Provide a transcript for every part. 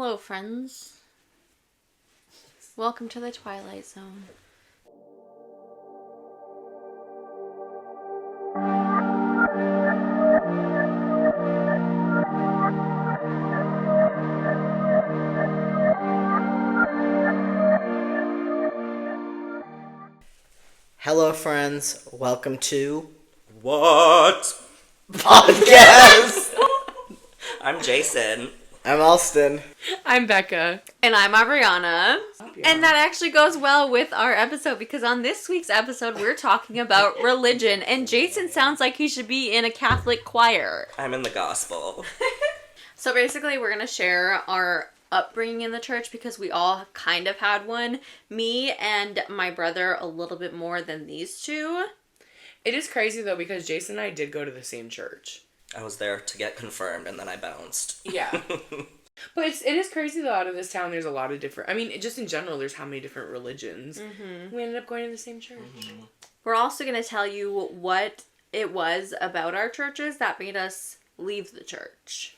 Hello, friends. Welcome to the Twilight Zone. Hello, friends. Welcome to What? Podcast. I'm Jason. I'm Alston. I'm Becca. And I'm Ariana. And that actually goes well with our episode because on this week's episode, we're talking about religion. And Jason sounds like he should be in a Catholic choir. I'm in the gospel. So basically, we're going to share our upbringing in the church because we all kind of had one. Me and my brother a little bit more than these two. It is crazy though because Jason and I did go to the same church. I was there to get confirmed and then I bounced. Yeah. But it is crazy though, out of this town there's a lot of different, I mean, just in general there's how many different religions. Mm-hmm. We ended up going to the same church. Mm-hmm. We're also going to tell you what it was about our churches that made us leave the church.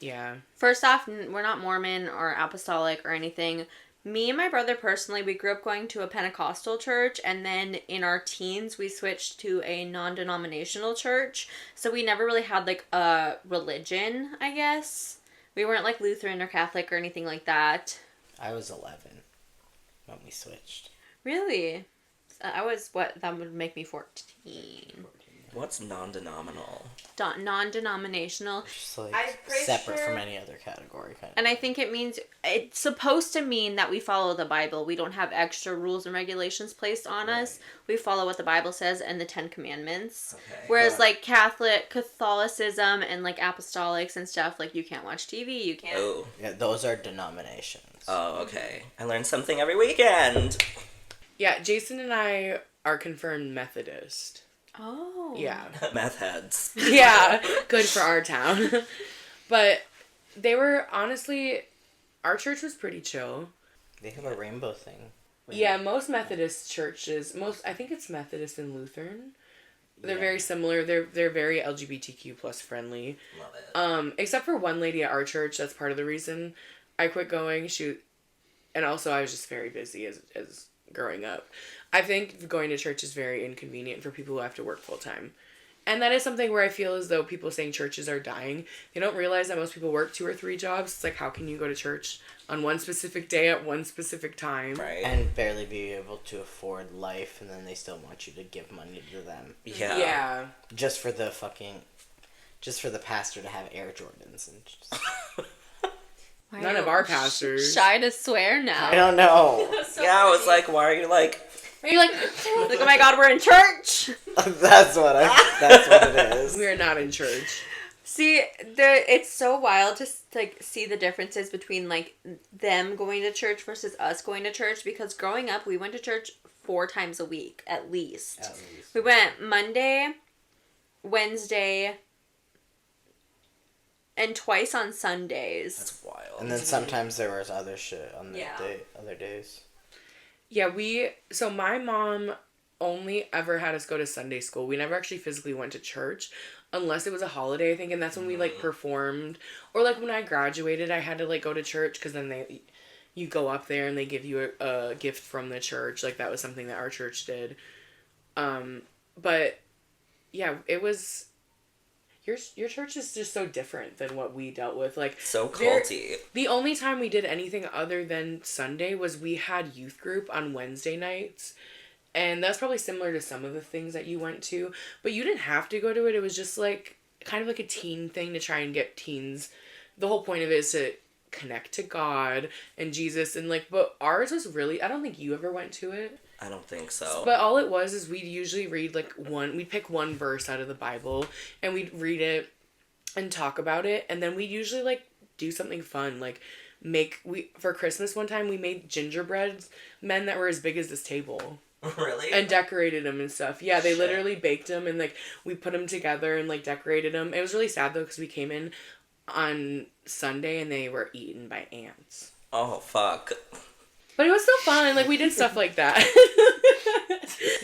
Yeah. First off, we're not Mormon or apostolic or anything. Me and my brother personally, we grew up going to a Pentecostal church, and then in our teens, we switched to a non-denominational church. So we never really had, like, a religion, I guess. We weren't, like, Lutheran or Catholic or anything like that. I was 11 when we switched. Really? I was, that would make me 14. What's non-denominal? Non-denominational. Just like separate from any other category, kind of. And I think it means, it's supposed to mean that we follow the Bible. We don't have extra rules and regulations placed on us. We follow what the Bible says and the 10 Commandments. Okay. Whereas like Catholicism and like apostolics and stuff, like you can't watch TV, you can't. Oh. Yeah, those are denominations. Oh, okay. I learn something every weekend. Yeah, Jason and I are confirmed Methodist. Oh. Yeah. Meth heads. Yeah, good for our town. But they were, honestly, our church was pretty chill. They have a rainbow thing. Yeah, most Methodist churches, I think it's Methodist and Lutheran. They're very similar. They're very LGBTQ plus friendly. Love it. Except for one lady at our church, that's part of the reason I quit going. And also I was just very busy as growing up. I think going to church is very inconvenient for people who have to work full time. And that is something where I feel as though people saying churches are dying, they don't realize that most people work 2 or 3 jobs. It's like, how can you go to church on one specific day at one specific time? Right. And barely be able to afford life, and then they still want you to give money to them. Yeah. Yeah. Just for the pastor to have Air Jordans. And just... None of our pastors. Shy to swear now. I don't know. So yeah, I was like, why are you like... Are you like, oh my God, we're in church? That's what it is. We are not in church. See, it's so wild to like see the differences between like them going to church versus us going to church, because growing up we went to church 4 times a week at least. We went Monday, Wednesday, and twice on Sundays. That's wild. And then sometimes there was other shit on the other days. Yeah, so my mom only ever had us go to Sunday school. We never actually physically went to church unless it was a holiday, I think, and that's when we like performed. Or like when I graduated, I had to like go to church because then you go up there and they give you a gift from the church. Like that was something that our church did. But yeah, it was... Your church is just so different than what we dealt with. Like so culty. The only time we did anything other than Sunday was we had youth group on Wednesday nights. And that's probably similar to some of the things that you went to. But you didn't have to go to it. It was just like kind of like a teen thing to try and get teens. The whole point of it is to connect to God and Jesus. And like, but ours was really, I don't think you ever went to it. I don't think so. But all it was is we'd usually read we'd pick one verse out of the Bible and we'd read it and talk about it. And then we'd usually like do something fun. Like for Christmas one time we made gingerbread men that were as big as this table. Really? And decorated them and stuff. Yeah, they literally baked them and like we put them together and like decorated them. It was really sad though because we came in on Sunday and they were eaten by ants. Oh, fuck. But it was still fun. Like, we did stuff like that.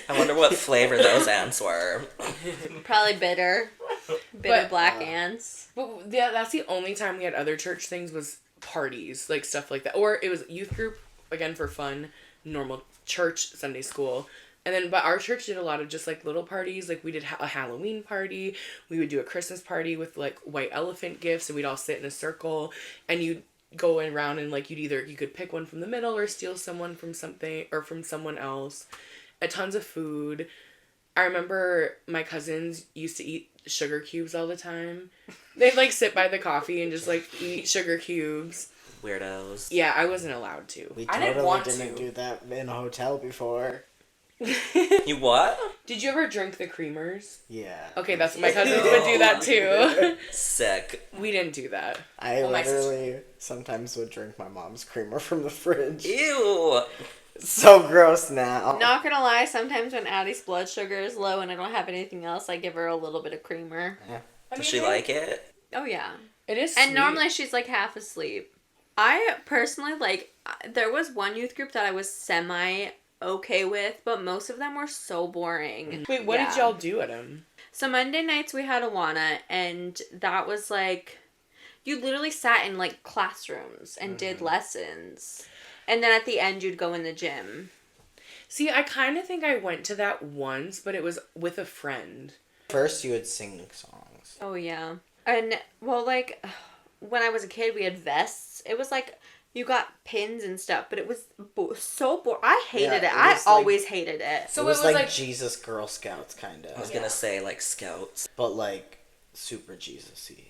I wonder what flavor those ants were. Probably bitter. Bitter black ants. But yeah, that's the only time we had other church things was parties, like stuff like that. Or it was youth group, again, for fun, normal church, Sunday school. And then, but our church did a lot of just, like, little parties. Like, we did a Halloween party. We would do a Christmas party with, like, white elephant gifts. And we'd all sit in a circle. And you'd go around and, like, you could pick one from the middle or steal someone from something, or from someone else. Tons of food. I remember my cousins used to eat sugar cubes all the time. They'd, like, sit by the coffee and just, like, eat sugar cubes. Weirdos. Yeah, I wasn't allowed to. We I totally didn't didn't do that in a hotel before. You what? Did you ever drink the creamers? Yeah. Okay, that's my cousins would do that too. Sick. We didn't do that. I Well, my literally sometimes would drink my mom's creamer from the fridge. Ew. So gross now. Not gonna lie, sometimes when Addie's blood sugar is low and I don't have anything else, I give her a little bit of creamer. Does she like it? Oh yeah. It is And sweet. normally she's like half asleep. I personally, like, there was one youth group that I was semi okay with, but most of them were so boring. Wait, what Yeah. did y'all do at them? So Monday nights we had Awana, and that was like, you literally sat in like classrooms and did lessons. And then at the end you'd go in the gym. See, I kind of think I went to that once, but it was with a friend. First, you would sing songs. Oh yeah. And well, like when I was a kid we had vests. It was like you got pins and stuff, but it was so boring. I hated Yeah, it. it I was always hated it. So it was, it was like like- Jesus Girl Scouts, kind I was of. gonna say, like, scouts. But, like, super Jesus-y.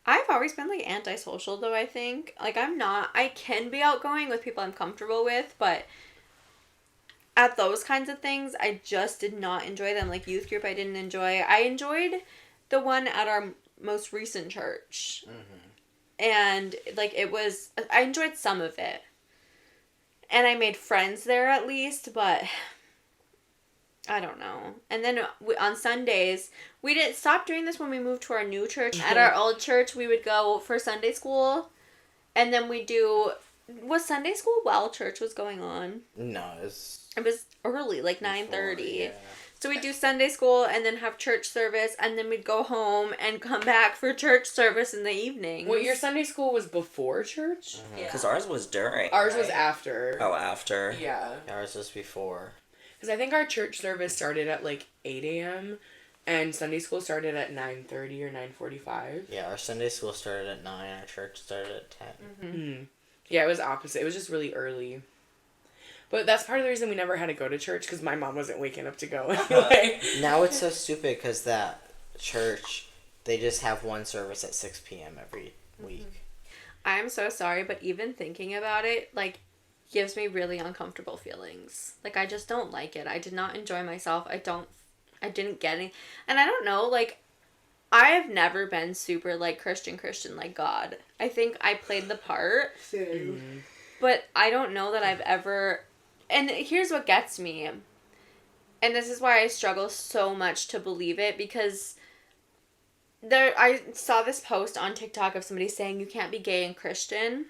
I've always been like antisocial though, I think. Like I can be outgoing with people I'm comfortable with, but at those kinds of things, I just did not enjoy them. Like youth group, I didn't enjoy. I enjoyed the one at our most recent church. And, like, I enjoyed some of it. And I made friends there at least, but I don't know. And then on Sundays, we didn't stop doing this when we moved to our new church. At our old church, we would go for Sunday school. And then was Sunday school while church was going on? No, It was early, like 9:30. Yeah. So we'd do Sunday school and then have church service, and then we'd go home and come back for church service in the evening. Well, your Sunday school was before church? Because ours was during. Ours was right? after. Oh, after. Yeah. Ours was before. Because I think our church service started at like 8 a.m. and Sunday school started at 9:30 or 9:45. Yeah, our Sunday school started at 9, our church started at 10. Yeah, it was opposite. It was just really early. But that's part of the reason we never had to go to church, because my mom wasn't waking up to go anyway. Now it's so stupid because that church, they just have one service at 6 p.m. every week. I'm so sorry, but even thinking about it, like, gives me really uncomfortable feelings. Like, I just don't like it. I did not enjoy myself. I didn't get any. And I don't know, like, I have never been super, like, Christian like God. I think I played the part. But I don't know that I've ever... And here's what gets me. And this is why I struggle so much to believe it, because I saw this post on TikTok of somebody saying you can't be gay and Christian.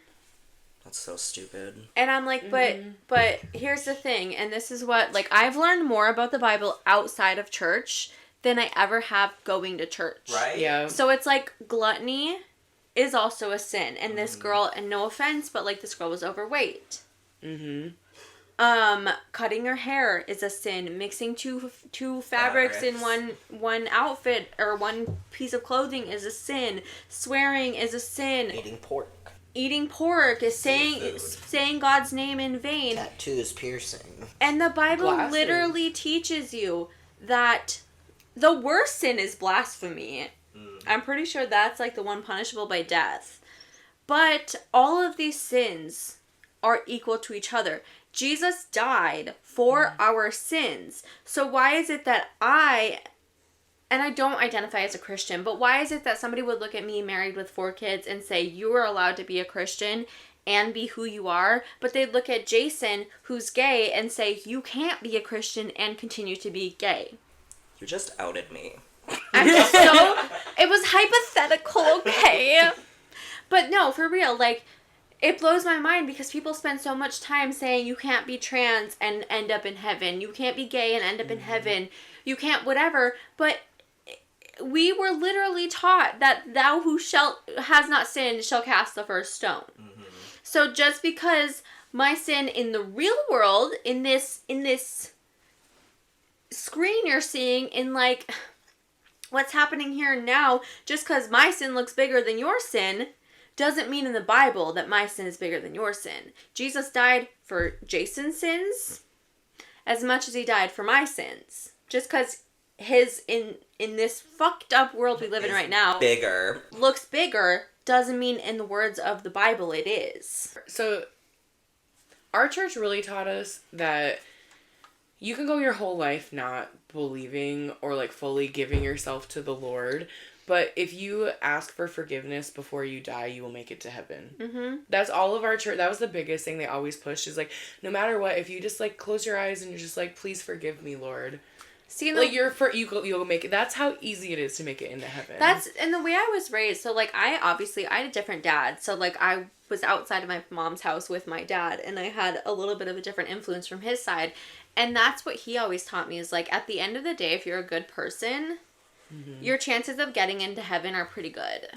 That's so stupid. And I'm like, but here's the thing, and this is what, like, I've learned more about the Bible outside of church than I ever have going to church. Right? Yeah. So it's like gluttony is also a sin. And this girl, and no offense, but like this girl was overweight. Cutting her hair is a sin. Mixing two fabrics in one outfit or one piece of clothing is a sin. Swearing is a sin. Eating pork is saying God's name in vain. Tattoos, piercing. And the Bible Glasses. literally teaches you that the worst sin is blasphemy. I'm pretty sure that's like the one punishable by death. But all of these sins are equal to each other. Jesus died for our sins. So why is it that and I don't identify as a Christian, but why is it that somebody would look at me married with 4 kids and say, you are allowed to be a Christian and be who you are, but they'd look at Jason, who's gay, and say, you can't be a Christian and continue to be gay? You just outed me. I'm just so... It was hypothetical, okay? But no, for real, like, it blows my mind because people spend so much time saying you can't be trans and end up in heaven. You can't be gay and end up in heaven. You can't whatever. But we were literally taught that thou who has not sinned shall cast the first stone. Mm-hmm. So just because my sin in the real world, in this screen you're seeing, in like what's happening here and now, just because my sin looks bigger than your sin, doesn't mean in the Bible that my sin is bigger than your sin. Jesus died for Jason's sins as much as he died for my sins. Just because his, in this fucked up world we live in right now, looks bigger, doesn't mean in the words of the Bible it is. So, our church really taught us that you can go your whole life not believing or like fully giving yourself to the Lord, but if you ask for forgiveness before you die, you will make it to heaven. Mm-hmm. That's all of our church. That was the biggest thing they always pushed, is like, no matter what, if you just like close your eyes and you're just like, please forgive me, Lord. See, like you'll make it. That's how easy it is to make it into heaven. And the way I was raised. So like, I had a different dad. So like, I was outside of my mom's house with my dad, and I had a little bit of a different influence from his side. And that's what he always taught me, is like, at the end of the day, if you're a good person, mm-hmm. your chances of getting into heaven are pretty good.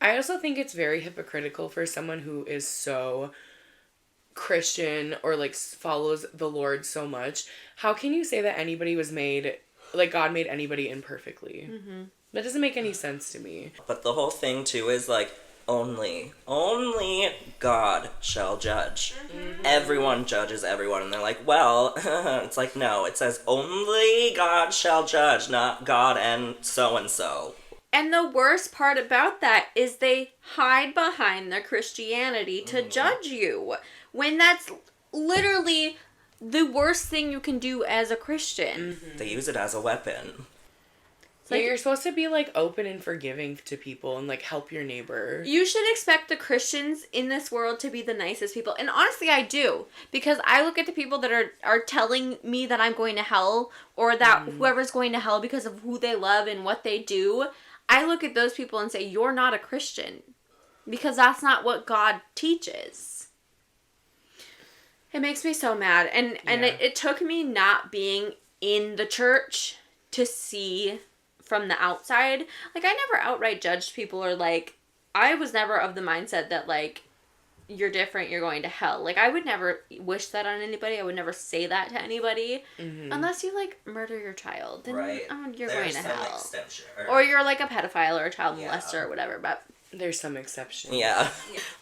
I also think it's very hypocritical for someone who is so Christian or like follows the Lord so much. How can you say that anybody was made, like God made anybody imperfectly? Mm-hmm. That doesn't make any sense to me. But the whole thing too is like, only God shall judge. Mm-hmm. Everyone judges everyone, and they're like, well, it's like, no, it says only God shall judge, not God and so. And the worst part about that is they hide behind their Christianity to judge you, when that's literally the worst thing you can do as a Christian. Mm-hmm. They use it as a weapon. Like, you're supposed to be, like, open and forgiving to people and, like, help your neighbor. You should expect the Christians in this world to be the nicest people. And honestly, I do. Because I look at the people that are telling me that I'm going to hell, or that whoever's going to hell because of who they love and what they do. I look at those people and say, you're not a Christian. Because that's not what God teaches. It makes me so mad. And it took me not being in the church to see from the outside. Like, I never outright judged people, or like, I was never of the mindset that like, you're different, you're going to hell. Like, I would never wish that on anybody. I would never say that to anybody. Mm-hmm. Unless you like murder your child, then you're going to hell. Exception. Or you're like a pedophile or a child molester or whatever. But there's some exceptions. Yeah.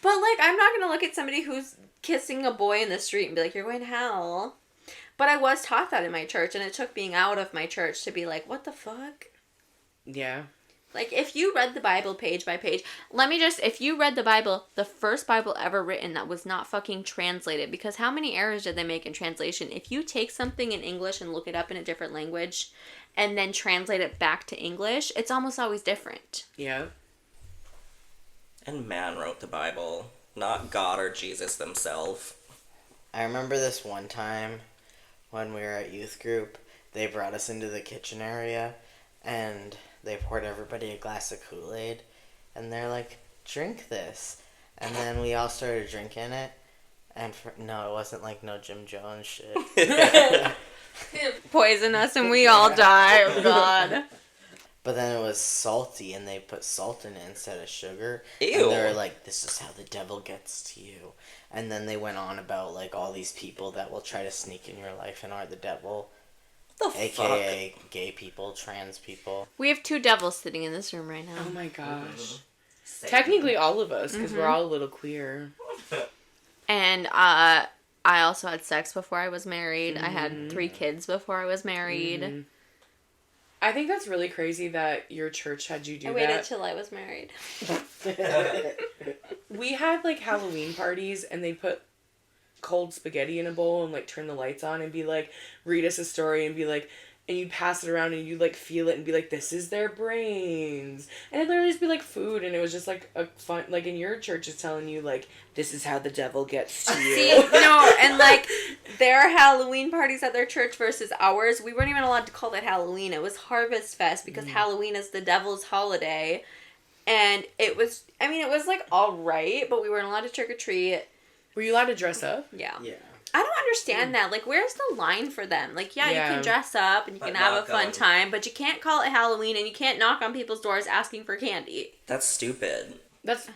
But like, I'm not gonna look at somebody who's kissing a boy in the street and be like, you're going to hell. But I was taught that in my church, and it took being out of my church to be like, what the fuck? Yeah. Like, if you read the Bible page by page, if you read the Bible, the first Bible ever written that was not fucking translated, because how many errors did they make in translation? If you take something in English and look it up in a different language, and then translate it back to English, it's almost always different. Yeah. And man wrote the Bible, not God or Jesus themselves. I remember this one time when we were at youth group, they brought us into the kitchen area, and they poured everybody a glass of Kool-Aid, and they're like, drink this. And then we all started drinking it, and it wasn't like no Jim Jones shit. Poison us and we all die, oh God. But then it was salty, and they put salt in it instead of sugar. Ew. And they were like, this is how the devil gets to you. And then they went on about like all these people that will try to sneak in your life and are the devil. AKA gay people, trans people. We have 2 devils sitting in this room right now. Oh my gosh. Technically all of us, because we're all a little queer. And I also had sex before I was married. I had 3 kids before I was married. I think that's really crazy that your church had you do that. I waited till I was married. We had like Halloween parties, and they'd put cold spaghetti in a bowl and like turn the lights on and be like, read us a story, and be like, and you'd pass it around and you'd like feel it and be like, this is their brains, and it'd literally just be like food, and it was just like a fun, like in your church is telling you like, this is how the devil gets to you. See, no, and like their Halloween parties at their church versus ours, we weren't even allowed to call it Halloween. It was Harvest Fest, because Halloween is the devil's holiday, and it was like all right, but we weren't allowed to trick or treat. Were you allowed to dress up? Yeah. Yeah. I don't understand that. Like, where's the line for them? Like, yeah, you can dress up and you But can have not a fun going- time, but you can't call it Halloween and you can't knock on people's doors asking for candy. That's stupid. That's,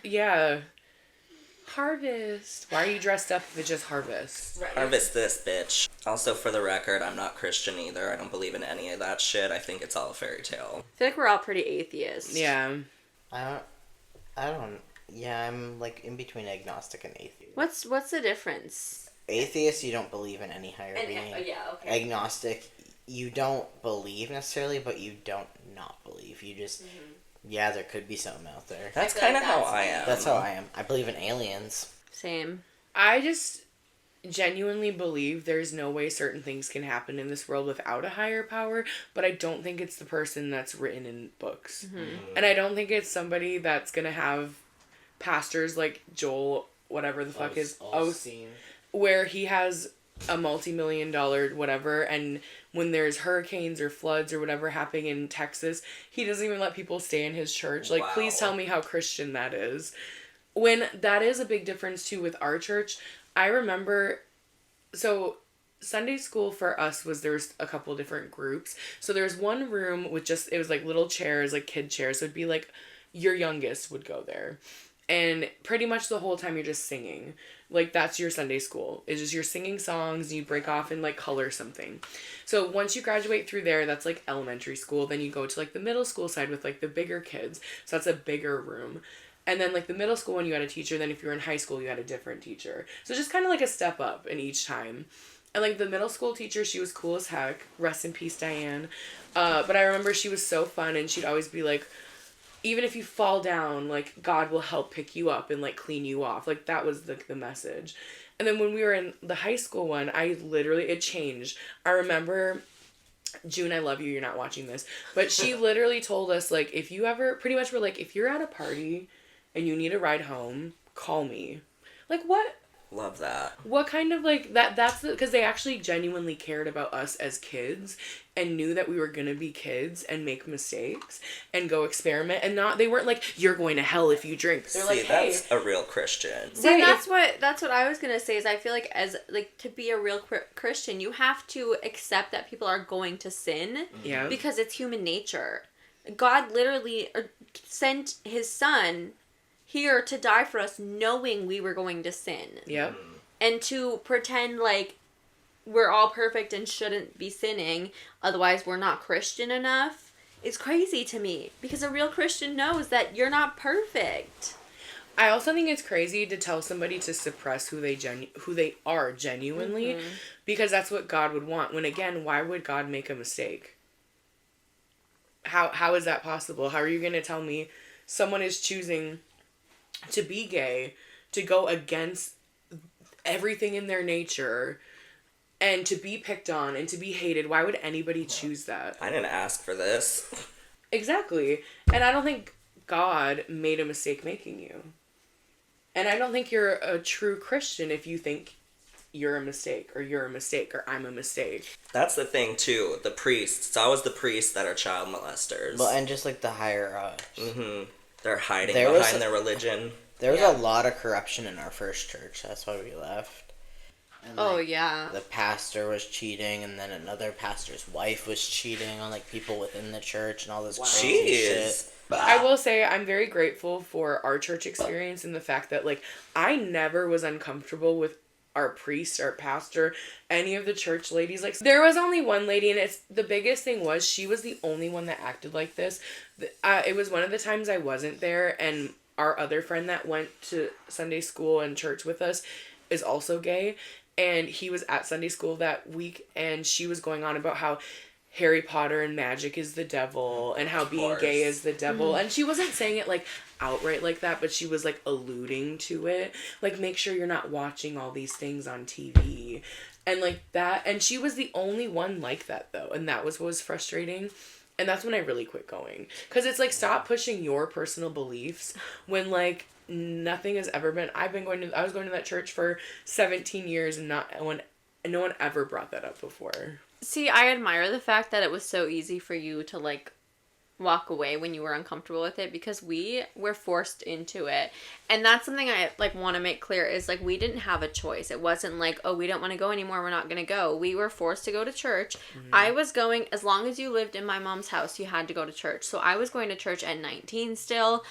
Harvest. Why are you dressed up if it's just harvest? Harvest this, bitch. Also, for the record, I'm not Christian either. I don't believe in any of that shit. I think it's all a fairy tale. I feel like we're all pretty atheists. Yeah. I don't. Yeah, I'm like in between agnostic and atheist. What's the difference? Atheist, you don't believe in any higher being. okay. Agnostic, you don't believe necessarily, but you don't not believe. You just, yeah, there could be something out there. That's feel like kind of how that's I me. am. That's how I am. I believe in aliens. Same. I just genuinely believe there's no way certain things can happen in this world without a higher power, but I don't think it's the person that's written in books. And I don't think it's somebody that's gonna have pastors like Joel, whatever the fuck is, where he has a multi-million-dollar whatever, and when there's hurricanes or floods or whatever happening in Texas, he doesn't even let people stay in his church. Like, please tell me how Christian that is. When that is a big difference too with our church. I remember, so Sunday school for us was, there's a couple different groups. So there's one room with just, it was like little chairs, like kid chairs. So it'd be like your youngest would go there. And pretty much the whole time you're just singing. Like, that's your Sunday school. It's just you're singing songs and you break off and like color something. So once you graduate through there, that's like elementary school. Then you go to like the middle school side with like the bigger kids. So that's a bigger room. And then like the middle school one, you had a teacher. Then if you were in high school, you had a different teacher. So just kind of like a step up in each time. And like the middle school teacher, she was cool as heck. Rest in peace, Diane. But I remember she was so fun, and she'd always be like, even if you fall down, like, God will help pick you up and, like, clean you off. Like, that was, the message. And then when we were in the high school one, it changed. I remember, June, I love you, you're not watching this, but she literally told us, like, if you ever, pretty much we're like, if you're at a party and you need a ride home, call me. Like, what? Love that. What kind of, like, that's because they actually genuinely cared about us as kids and knew that we were gonna be kids and make mistakes and go experiment, and they weren't like, you're going to hell if you drink. They're like, hey. That's a real Christian. See, right. That's what I was gonna say, is I feel like, as like, to be a real Christian, you have to accept that people are going to sin. Yeah. Because it's human nature. God literally sent his son here to die for us, knowing we were going to sin. Yep. And to pretend like we're all perfect and shouldn't be sinning, otherwise we're not Christian enough, is crazy to me. Because a real Christian knows that you're not perfect. I also think it's crazy to tell somebody to suppress who they are genuinely, because that's what God would want. When, again, why would God make a mistake? How is that possible? How are you going to tell me someone is choosing to be gay, to go against everything in their nature, and to be picked on and to be hated? Why would anybody choose that? I didn't ask for this. Exactly. And I don't think God made a mistake making you. And I don't think you're a true Christian if you think you're a mistake or I'm a mistake. That's the thing too. The priests. It's always the priests that are child molesters. Well, and just like the higher ups. They're hiding behind their religion. There was a lot of corruption in our first church. That's why we left. And, the pastor was cheating, and then another pastor's wife was cheating on like people within the church and all this crazy shit. I will say I'm very grateful for our church experience and the fact that, like, I never was uncomfortable with our priest, our pastor, any of the church ladies. Like, there was only one lady, and the biggest thing was she was the only one that acted like this. It was one of the times I wasn't there, and our other friend that went to Sunday school and church with us is also gay, and he was at Sunday school that week, and she was going on about how Harry Potter and magic is the devil, and how being gay is the devil. And she wasn't saying it like outright like that, but she was like alluding to it. Like, make sure you're not watching all these things on TV. And like that. And she was the only one like that, though. And that was what was frustrating. And that's when I really quit going. Because it's like, stop pushing your personal beliefs when like nothing has ever been. I was going to that church for 17 years and no one ever brought that up before. See, I admire the fact that it was so easy for you to, like, walk away when you were uncomfortable with it, because we were forced into it. And that's something I want to make clear is we didn't have a choice. It wasn't oh, we don't want to go anymore, we're not going to go. We were forced to go to church. I was going, as long as you lived in my mom's house, you had to go to church. So I was going to church at 19 still.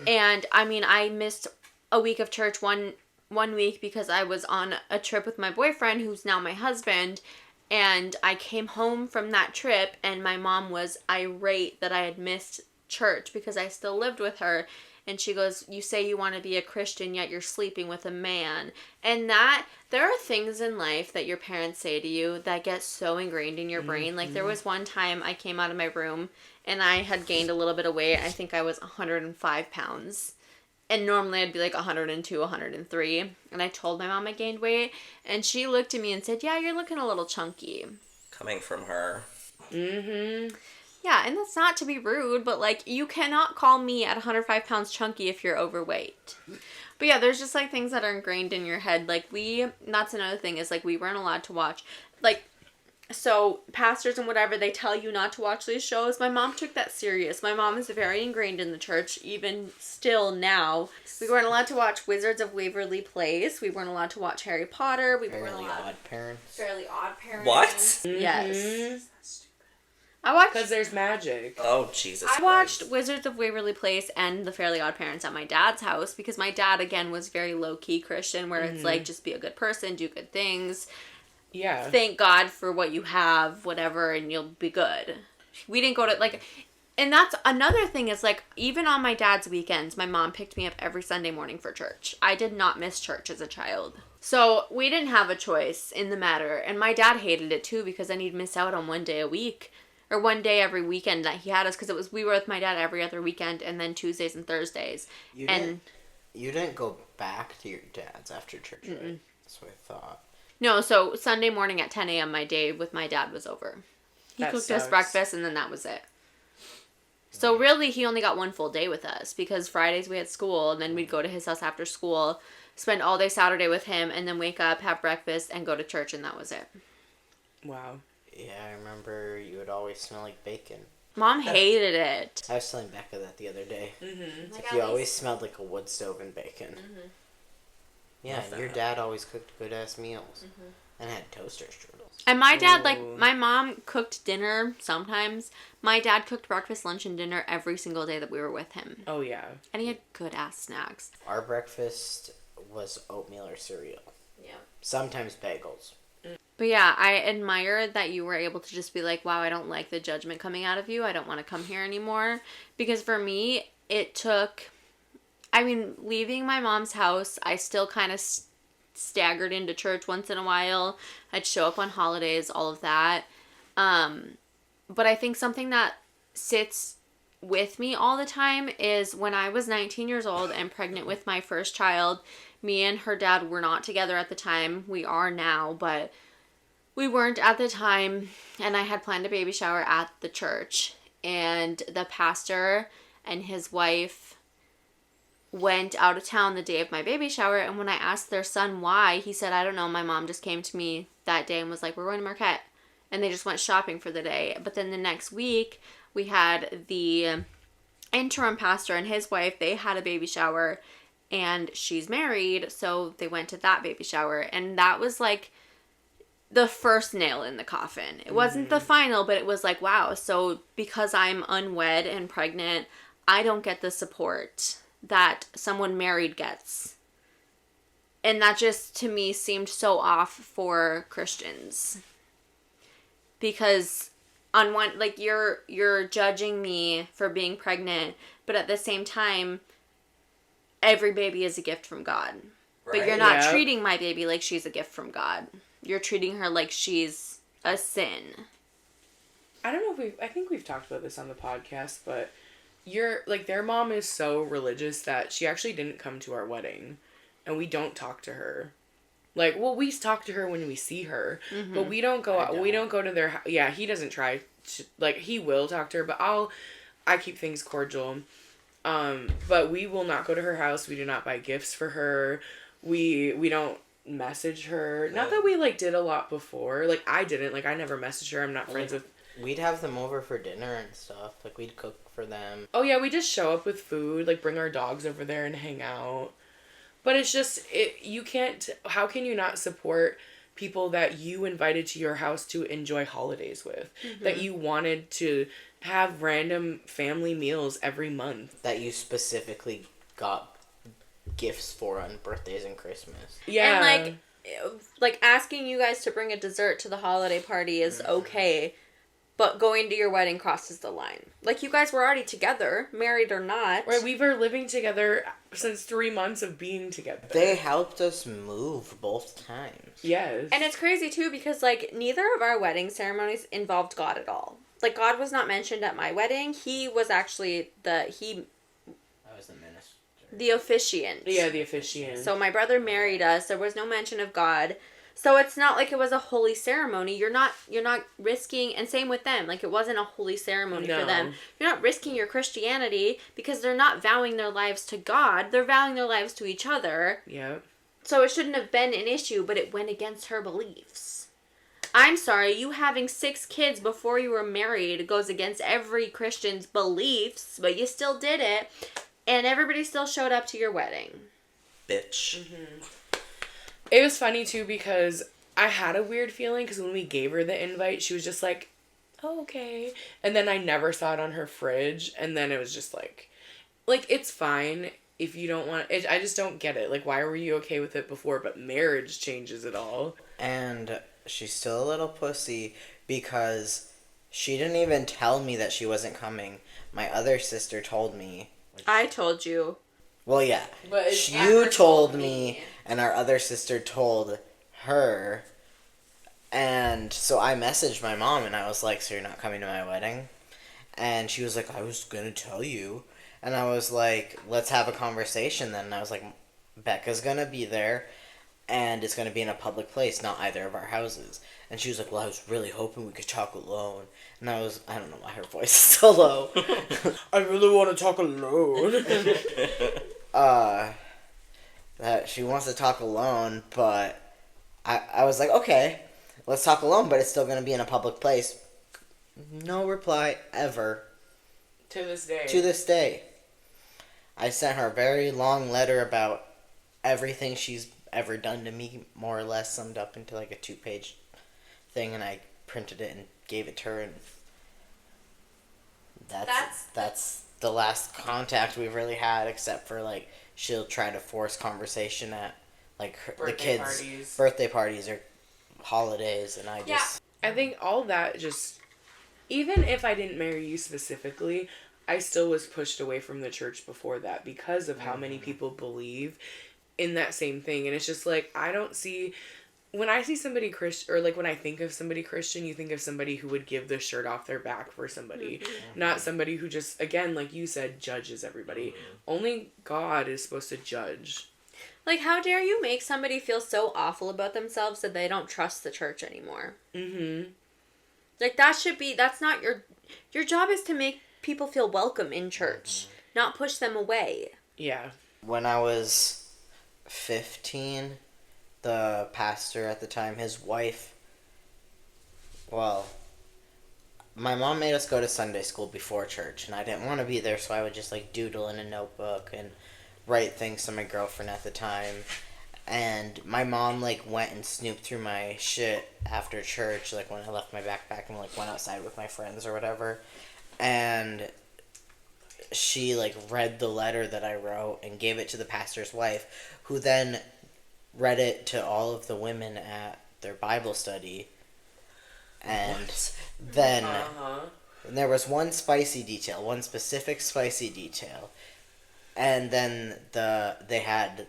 And I mean, I missed a week of church one week because I was on a trip with my boyfriend, who's now my husband. And I came home from that trip, and my mom was irate that I had missed church because I still lived with her. And she goes, you say you want to be a Christian, yet you're sleeping with a man. And that, there are things in life that your parents say to you that get so ingrained in your brain. Like, there was one time I came out of my room, and I had gained a little bit of weight. I think I was 105 pounds. And normally I'd be 102, 103. And I told my mom I gained weight. And she looked at me and said, yeah, you're looking a little chunky. Coming from her. Mm-hmm. Yeah, and that's not to be rude, but you cannot call me at 105 pounds chunky if you're overweight. But yeah, there's just things that are ingrained in your head. That's another thing is we weren't allowed to watch. So pastors and whatever, they tell you not to watch these shows. My mom took that serious. My mom is very ingrained in the church, even still now. We weren't allowed to watch Wizards of Waverly Place. We weren't allowed to watch Harry Potter. We weren't allowed. Fairly Odd Parents. What? Mm-hmm. Yes. I watched. Because there's magic. Oh, Jesus I watched Wizards of Waverly Place and The Fairly Odd Parents at my dad's house because my dad, again, was very low-key Christian, where it's just be a good person, do good things. Yeah. Thank God for what you have, whatever, and you'll be good. We didn't go to, and that's another thing is, even on my dad's weekends, my mom picked me up every Sunday morning for church. I did not miss church as a child. So, we didn't have a choice in the matter, and my dad hated it, too, because then he'd miss out on one day a week, or one day every weekend that he had us, because we were with my dad every other weekend, and then Tuesdays and Thursdays. You didn't go back to your dad's after church, right? That's what I thought. No, so Sunday morning at 10 a.m. my day with my dad was over. He cooked us breakfast, and then that was it. So really, he only got one full day with us, because Fridays we had school, and then we'd go to his house after school, spend all day Saturday with him, and then wake up, have breakfast, and go to church, and that was it. Wow. Yeah, I remember you would always smell like bacon. Mom hated it. I was telling Becca that the other day. Mm-hmm. You always smelled like a wood stove and bacon. Mm-hmm. Yeah, and your dad always cooked good-ass meals. And had toaster strudels. And my dad, my mom cooked dinner sometimes. My dad cooked breakfast, lunch, and dinner every single day that we were with him. Oh, yeah. And he had good-ass snacks. Our breakfast was oatmeal or cereal. Yeah. Sometimes bagels. But yeah, I admire that you were able to just be wow, I don't like the judgment coming out of you. I don't want to come here anymore. Because for me, it took... leaving my mom's house, I still kind of staggered into church once in a while. I'd show up on holidays, all of that. But I think something that sits with me all the time is when I was 19 years old and pregnant with my first child, me and her dad were not together at the time. We are now, but we weren't at the time. And I had planned a baby shower at the church. And the pastor and his wife went out of town the day of my baby shower, and when I asked their son why, he said, I don't know, my mom just came to me that day and was like, we're going to Marquette, and they just went shopping for the day. But then the next week, we had the interim pastor and his wife, they had a baby shower, and she's married, so they went to that baby shower, and that was the first nail in the coffin. It wasn't the final, but it was wow, so because I'm unwed and pregnant, I don't get the support that someone married gets. And that just, to me, seemed so off for Christians. Because on one, you're judging me for being pregnant, but at the same time, every baby is a gift from God. Right. But you're not treating my baby like she's a gift from God. You're treating her like she's a sin. I don't know if I think we've talked about this on the podcast, but their mom is so religious that she actually didn't come to our wedding, and we don't talk to her. We talk to her when we see her, but we don't go out. We don't go to their house. Yeah, he doesn't try to, he will talk to her, but I keep things cordial. But we will not go to her house. We do not buy gifts for her. We don't message her. Not that we did a lot before. I didn't. I never messaged her. I'm not friends with we'd have them over for dinner and stuff. Like, we'd cook for them. Oh yeah, we just show up with food, like bring our dogs over there and hang out. But it's just you can't. How can you not support people that you invited to your house to enjoy holidays with? That you wanted to have random family meals every month. That you specifically got gifts for on birthdays and Christmas. Yeah. And like asking you guys to bring a dessert to the holiday party is okay, but going to your wedding crosses the line. Like, you guys were already together, married or not. Right, we were living together since 3 months of being together. They helped us move both times. Yes. And it's crazy too because like neither of our wedding ceremonies involved God at all. Like, God was not mentioned at my wedding. He was actually I was the minister. the officiant. Yeah, the officiant. So my brother married us. There was no mention of God. So it's not like it was a holy ceremony. You're not risking, and same with them. Like, it wasn't a holy ceremony for them. You're not risking your Christianity because they're not vowing their lives to God. They're vowing their lives to each other. Yep. So it shouldn't have been an issue, but it went against her beliefs. I'm sorry, you having 6 kids before you were married goes against every Christian's beliefs, but you still did it, and everybody still showed up to your wedding. Bitch. It was funny too because I had a weird feeling because when we gave her the invite, she was just like, oh, okay. And then I never saw it on her fridge. And then it was just like it's fine if you don't want it. I just don't get it. Like, why were you okay with it before? But marriage changes it all. And she's still a little pussy because she didn't even tell me that she wasn't coming. My other sister told me. I told you. Well, yeah. But You told me, and our other sister told her. And so I messaged my mom, and I was like, so you're not coming to my wedding? And she was like, I was going to tell you. And I was like, let's have a conversation then. And I was like, Becca's going to be there, and it's going to be in a public place, not either of our houses. And she was like, well, I was really hoping we could talk alone. And I don't know why her voice is so low. I really want to talk alone. That she wants to talk alone, but I was like, okay, let's talk alone, but it's still going to be in a public place. No reply ever. To this day. To this day. I sent her a very long letter about everything she's ever done to me, more or less summed up into like a 2-page thing, and I printed it and gave it to her, and that's the last contact we've really had, except for like she'll try to force conversation at like the kids' birthday parties or holidays, and I think all that just, even if I didn't marry you specifically, I still was pushed away from the church before that because of how many people believe in that same thing. And it's just like, I don't see, when I see somebody Christian, or like when I think of somebody Christian, you think of somebody who would give the shirt off their back for somebody, not somebody who just, again, like you said, judges everybody. Only God is supposed to judge. Like, how dare you make somebody feel so awful about themselves that they don't trust the church anymore? Like, that's not your job is to make people feel welcome in church, not push them away. Yeah. When I was 15, the pastor at the time, his wife, well, my mom made us go to Sunday school before church, and I didn't want to be there, so I would just like doodle in a notebook and write things to my girlfriend at the time. And my mom like went and snooped through my shit after church, like when I left my backpack and like went outside with my friends or whatever. And she like read the letter that I wrote and gave it to the pastor's wife, who then read it to all of the women at their Bible study. And then and there was one specific spicy detail. And then they had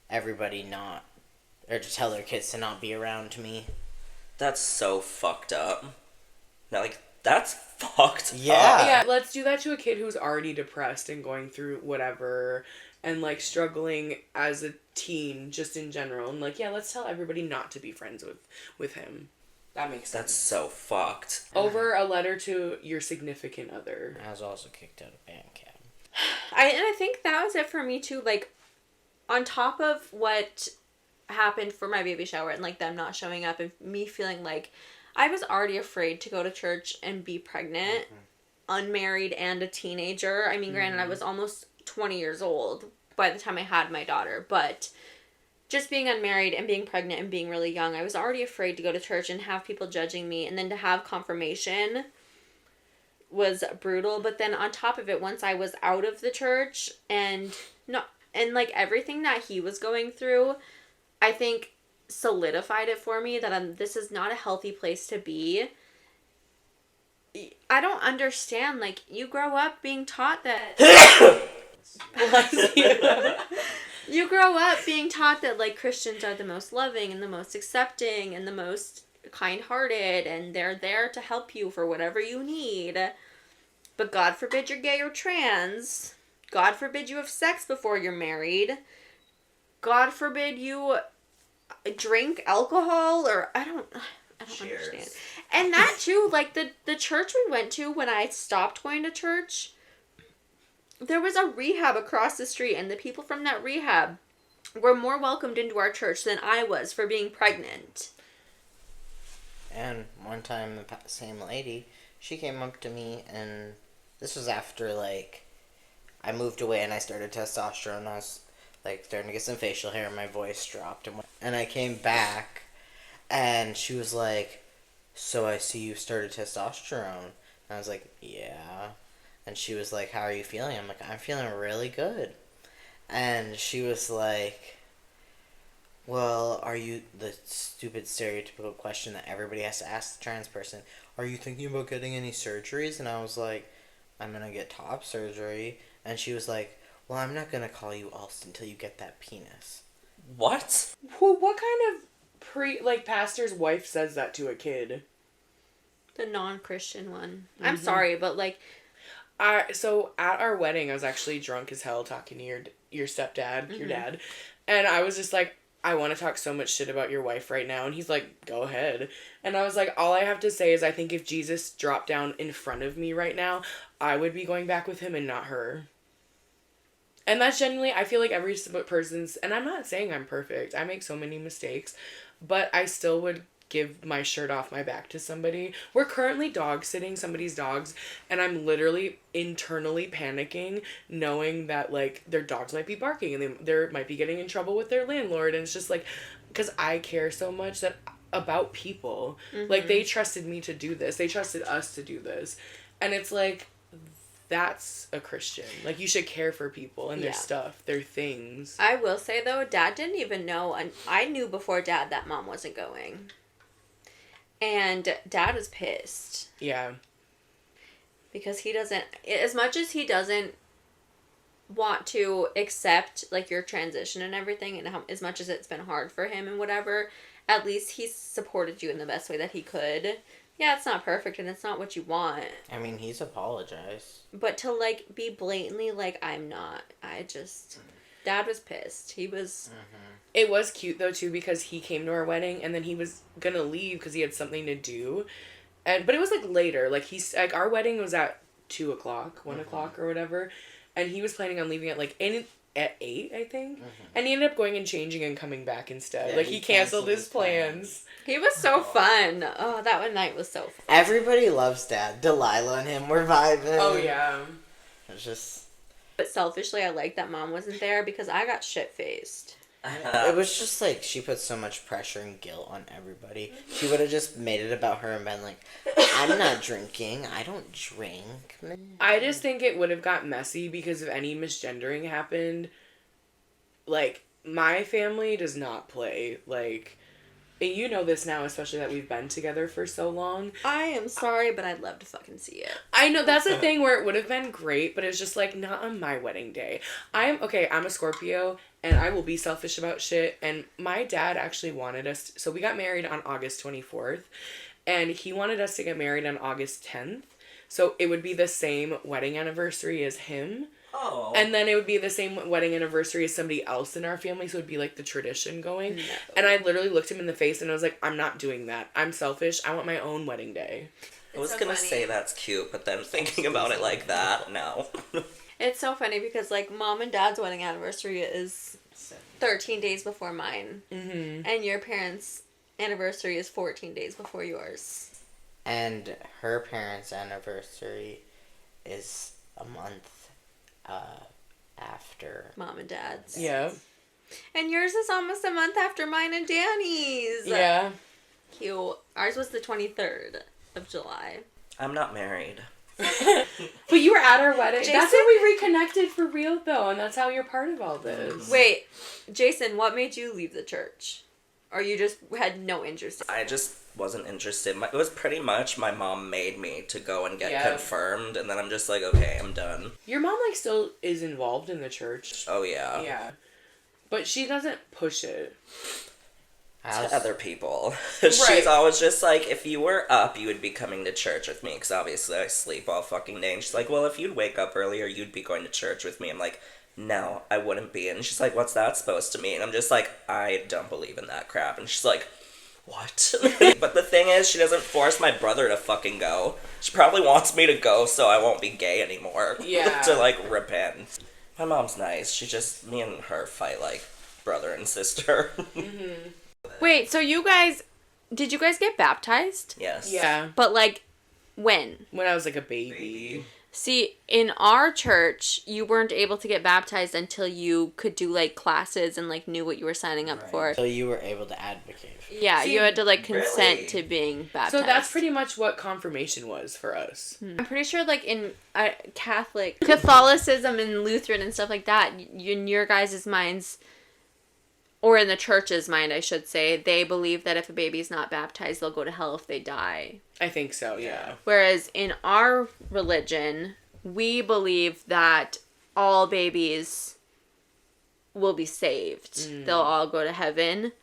everybody to tell their kids to not be around me. That's so fucked up. Now, like, that's fucked up. Yeah, let's do that to a kid who's already depressed and going through whatever and like struggling as a teen just in general. And like, yeah, let's tell everybody not to be friends with him. That makes sense. That's so fucked. Over a letter to your significant other. I was also kicked out of band camp. I think that was it for me too. Like, on top of what happened for my baby shower and like them not showing up and me feeling like I was already afraid to go to church and be pregnant, unmarried and a teenager. I mean, granted, I was almost 20 years old by the time I had my daughter, but just being unmarried and being pregnant and being really young, I was already afraid to go to church and have people judging me, and then to have confirmation was brutal. But then on top of it, once I was out of the church and like everything that he was going through, I think solidified it for me that this is not a healthy place to be. I don't understand, like, you grow up being taught that you grow up being taught that, like, Christians are the most loving and the most accepting and the most kind-hearted, and they're there to help you for whatever you need. But God forbid you're gay or trans. God forbid you have sex before you're married. God forbid you drink alcohol, or I don't understand. And that too, like the church we went to when I stopped going to church, there was a rehab across the street, and the people from that rehab were more welcomed into our church than I was for being pregnant. And one time, the same lady, she came up to me, and this was after, like, I moved away and I started testosterone. I was, like, starting to get some facial hair, and my voice dropped. And I came back, and she was like, "So I see you started testosterone." And I was like, "Yeah." And she was like, "How are you feeling?" I'm like, "I'm feeling really good." And she was like, "Well, are you," the stupid stereotypical question that everybody has to ask the trans person, "Are you thinking about getting any surgeries?" And I was like, "I'm going to get top surgery." And she was like, "Well, I'm not going to call you Alst until you get that penis." What? What kind of pastor's wife says that to a kid? The non-Christian one. I'm sorry, but, like... So at our wedding, I was actually drunk as hell talking to your stepdad, your dad. And I was just like, "I want to talk so much shit about your wife right now." And he's like, "Go ahead." And I was like, all I have to say is I think if Jesus dropped down in front of me right now, I would be going back with him and not her. And that's genuinely, I feel like every person's, and I'm not saying I'm perfect. I make so many mistakes, but I still would give my shirt off my back to somebody. We're currently dog sitting somebody's dogs, and I'm literally internally panicking, knowing that, like, their dogs might be barking and they might be getting in trouble with their landlord. And it's just like, because I care so much about people. Like, they trusted me to do this. They trusted us to do this. And it's like, that's a Christian. Like, you should care for people and their stuff, their things. I will say, though, Dad didn't even know, and I knew before Dad that Mom wasn't going. And Dad was pissed. Yeah. Because he doesn't, as much as he doesn't want to accept, like, your transition and everything, and as much as it's been hard for him and whatever, at least he's supported you in the best way that he could. Yeah, it's not perfect and it's not what you want. I mean, he's apologized. But to, like, be blatantly like, I'm not. Dad was pissed. He was... It was cute, though, too, because he came to our wedding and then he was gonna leave because he had something to do. But it was, like, later. Like, our wedding was at 2 o'clock, 1 o'clock or whatever. And he was planning on leaving at, like, at 8, I think. And he ended up going and changing and coming back instead. Yeah, like, he canceled his plans. He was so fun. Oh, that one night was so fun. Everybody loves Dad. Delilah and him were vibing. Oh, yeah. It's just... But selfishly, I like that Mom wasn't there because I got shit-faced. It was just like, she put so much pressure and guilt on everybody. She would have just made it about her and been like, "I'm not drinking. I don't drink." I just think it would have got messy because if any misgendering happened, like, my family does not play, like, and you know this now, especially that we've been together for so long. I am sorry, but I'd love to fucking see it. I know, that's the thing where it would have been great, but it's just, like, not on my wedding day. I'm a Scorpio, and I will be selfish about shit, and my dad actually wanted us, so we got married on August 24th, and he wanted us to get married on August 10th, so it would be the same wedding anniversary as him. Oh. And then it would be the same wedding anniversary as somebody else in our family, so it would be, like, the tradition going. No. And I literally looked him in the face and I was like, I'm not doing that. I'm selfish. I want my own wedding day. I was gonna say that's cute, but then thinking about it like that, no. It's so funny because, like, Mom and Dad's wedding anniversary is 13 days before mine. And your parents anniversary is 14 days before yours. And her parents' anniversary is a month after Mom and Dad's. Yeah. And yours is almost a month after mine and Danny's. Yeah. Cute. Ours was the 23rd of July. I'm not married. But you were at our wedding. Jason? That's how we reconnected for real, though, and that's how you're part of all this. Wait, Jason, what made you leave the church? Or you just had no interest? I just wasn't interested. It was pretty much my mom made me to go and get confirmed, and then I'm just like, okay, I'm done. Your mom, like, still is involved in the church. Oh, yeah. Yeah. But she doesn't push it. To other people. She's always just like, if you were up, you would be coming to church with me, because obviously I sleep all fucking day. And she's like, well, if you'd wake up earlier, you'd be going to church with me. I'm like, no, I wouldn't be. And she's like, what's that supposed to mean? And I'm just like, I don't believe in that crap. And she's like, what? But the thing is, she doesn't force my brother to fucking go. She probably wants me to go so I won't be gay anymore. Yeah. To, like, repent. My mom's nice. She just, me and her fight like brother and sister. Mm-hmm. Wait, so did you guys get baptized? Yes. Yeah. But, like, when? When I was, like, a baby. See, in our church, you weren't able to get baptized until you could do, like, classes and, like, knew what you were signing up for. So you were able to advocate. Yeah, See, you had to, like, consent really? to being baptized. So that's pretty much what confirmation was for us. I'm pretty sure, like, in Catholicism and Lutheran and stuff like that, in your guys' minds, or in the church's mind, I should say, they believe that if a baby's not baptized, they'll go to hell if they die. I think so, yeah. Whereas in our religion, we believe that all babies will be saved. They'll all go to heaven.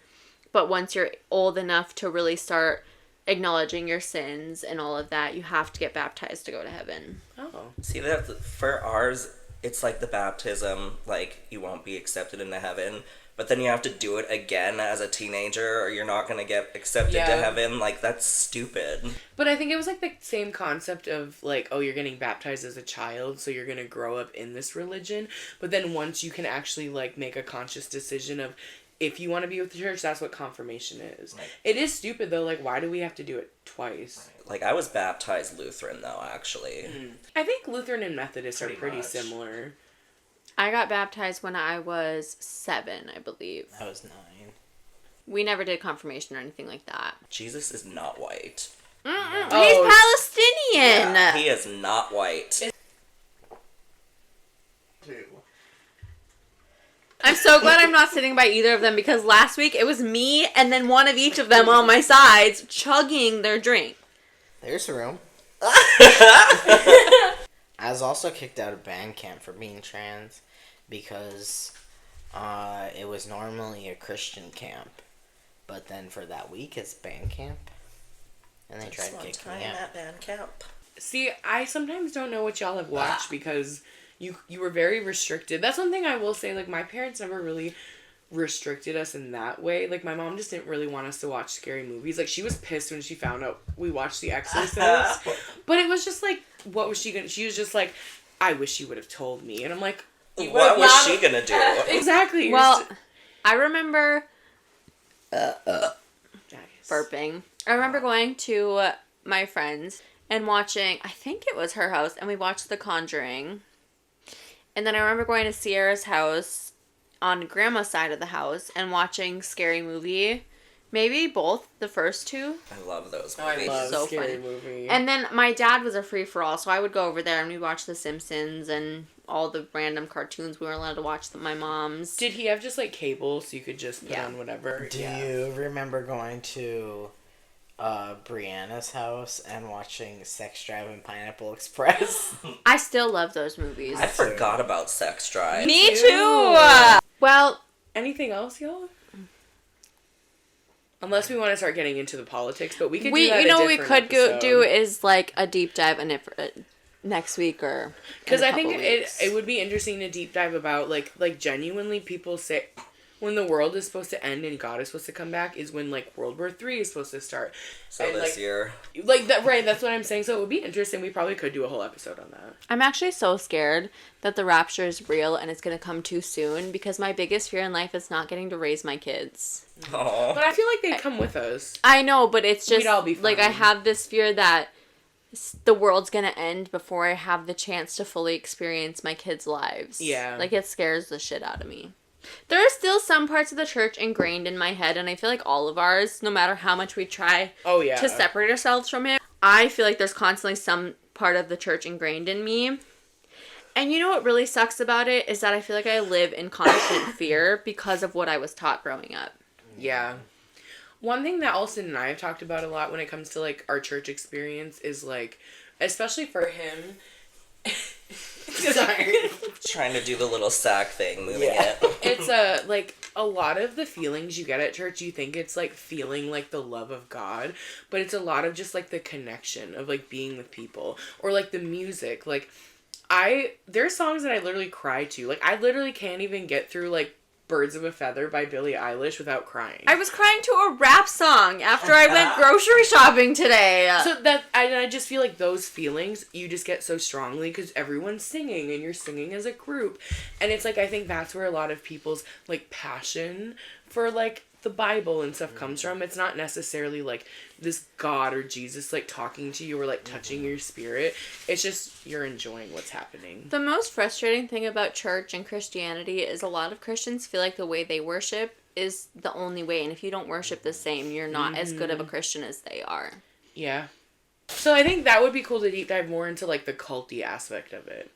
But once you're old enough to really start acknowledging your sins and all of that, you have to get baptized to go to heaven. Oh. See, that for ours, it's like the baptism, like, you won't be accepted into heaven. But then you have to do it again as a teenager, or you're not going to get accepted to heaven. Like, that's stupid. But I think it was, like, the same concept of, like, oh, you're getting baptized as a child, so you're going to grow up in this religion. But then once you can actually, like, make a conscious decision of if you want to be with the church, that's what confirmation is. Right. It is stupid, though. Like, why do we have to do it twice? Like, I was baptized Lutheran, though, actually. I think Lutheran and Methodist are pretty much. Similar. I got baptized when I was 7, I believe. I was 9. We never did confirmation or anything like that. Jesus is not white. He's Palestinian! Yeah, he is not white. I'm so glad I'm not sitting by either of them because last week it was me and then one of each of them on my sides chugging their drink. There's room. I was also kicked out of band camp for being trans because it was normally a Christian camp, but then for that week it's band camp, and they tried to kick me out. At band camp. See, I sometimes don't know what y'all have watched because you were very restricted. That's one thing I will say, like, my parents never really restricted us in that way. Like, my mom just didn't really want us to watch scary movies. Like, she was pissed when she found out we watched The Exorcist. But it was just like, what was she gonna... She was just like, I wish she would have told me. And I'm like... What was she gonna do? Exactly. Well, I remember... burping. I remember going to my friend's and watching... I think it was her house, and we watched The Conjuring. And then I remember going to Sierra's house on Grandma's side of the house and watching Scary Movie. Maybe both, the first two. I love those I movies. love So Scary funny. Movie. And then my dad was a free-for-all, so I would go over there and we'd watch The Simpsons and all the random cartoons we were allowed to watch that my mom's. Did he have just, like, cable so you could just put Yeah. on whatever? Do you remember going to Brianna's house and watching Sex Drive and Pineapple Express? I still love those movies. I forgot about Sex Drive. Me too. too! Well, Anything else, y'all? Unless we want to start getting into the politics, but we could do we that you know a what we different could episode. do is like a deep dive in it for, next week or Because in a I think couple weeks. it would be interesting to deep dive about like genuinely people say when the world is supposed to end and God is supposed to come back is when, like, World War III is supposed to start. So and, this year. Like, that, right, that's what I'm saying. So it would be interesting. We probably could do a whole episode on that. I'm actually so scared that the rapture is real and it's going to come too soon because my biggest fear in life is not getting to raise my kids. Aww. But I feel like they'd come with us. I know, but it's just, We'd all be fine. like, I have this fear that the world's going to end before I have the chance to fully experience my kids' lives. Yeah. Like, it scares the shit out of me. There are still some parts of the church ingrained in my head, and I feel like all of ours, no matter how much we try to separate ourselves from it, I feel like there's constantly some part of the church ingrained in me. And you know what really sucks about it is that I feel like I live in constant fear because of what I was taught growing up. Yeah. One thing that Alston and I have talked about a lot when it comes to, like, our church experience is, like, especially for him... Sorry. Trying to do the little sack thing, moving it. It's, like, a lot of the feelings you get at church, you think it's, like, feeling, like, the love of God, but it's a lot of just, like, the connection of, like, being with people. Or, like, the music. Like, there's songs that I literally cry to. Like, I literally can't even get through, like, Birds of a Feather by Billie Eilish without crying. I was crying to a rap song after I went grocery shopping today. So that, I just feel like those feelings, you just get so strongly because everyone's singing and you're singing as a group. And it's like, I think that's where a lot of people's, like, passion for, like, the Bible and stuff comes from. It's not necessarily, like, this God or Jesus, like, talking to you or, like, touching your spirit. It's just you're enjoying what's happening. The most frustrating thing about church and Christianity is a lot of Christians feel like the way they worship is the only way. And if you don't worship the same, you're not as good of a Christian as they are. Yeah. So I think that would be cool to deep dive more into, like, the culty aspect of it.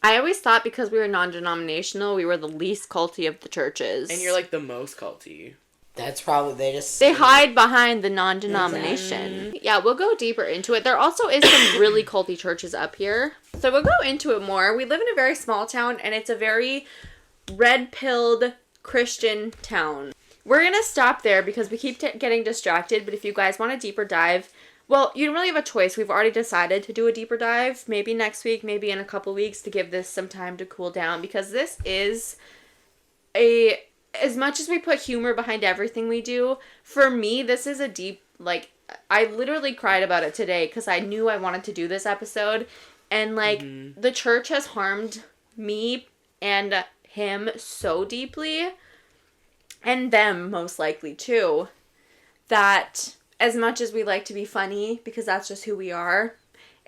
I always thought because we were non-denominational, we were the least culty of the churches. And you're, like, the most culty. That's probably, they hide behind the non-denomination. Exactly. Yeah, we'll go deeper into it. There also is some really culty churches up here. So we'll go into it more. We live in a very small town, and it's a very red-pilled Christian town. We're going to stop there because we keep getting distracted, but if you guys want a deeper dive... Well, you don't really have a choice. We've already decided to do a deeper dive. Maybe next week, maybe in a couple weeks to give this some time to cool down. Because this is as much as we put humor behind everything we do, for me, this is a deep, like, I literally cried about it today because I knew I wanted to do this episode. And, like, the church has harmed me and him so deeply, and them most likely too, that... As much as we like to be funny, because that's just who we are,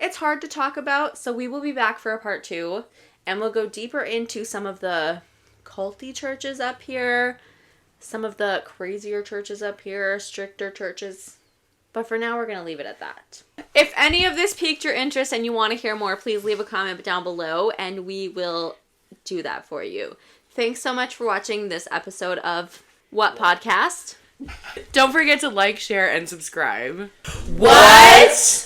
it's hard to talk about, so we will be back for a part 2, and we'll go deeper into some of the culty churches up here, some of the crazier churches up here, stricter churches, but for now we're going to leave it at that. If any of this piqued your interest and you want to hear more, please leave a comment down below, and we will do that for you. Thanks so much for watching this episode of What Podcast? Don't forget to like, share, and subscribe. What?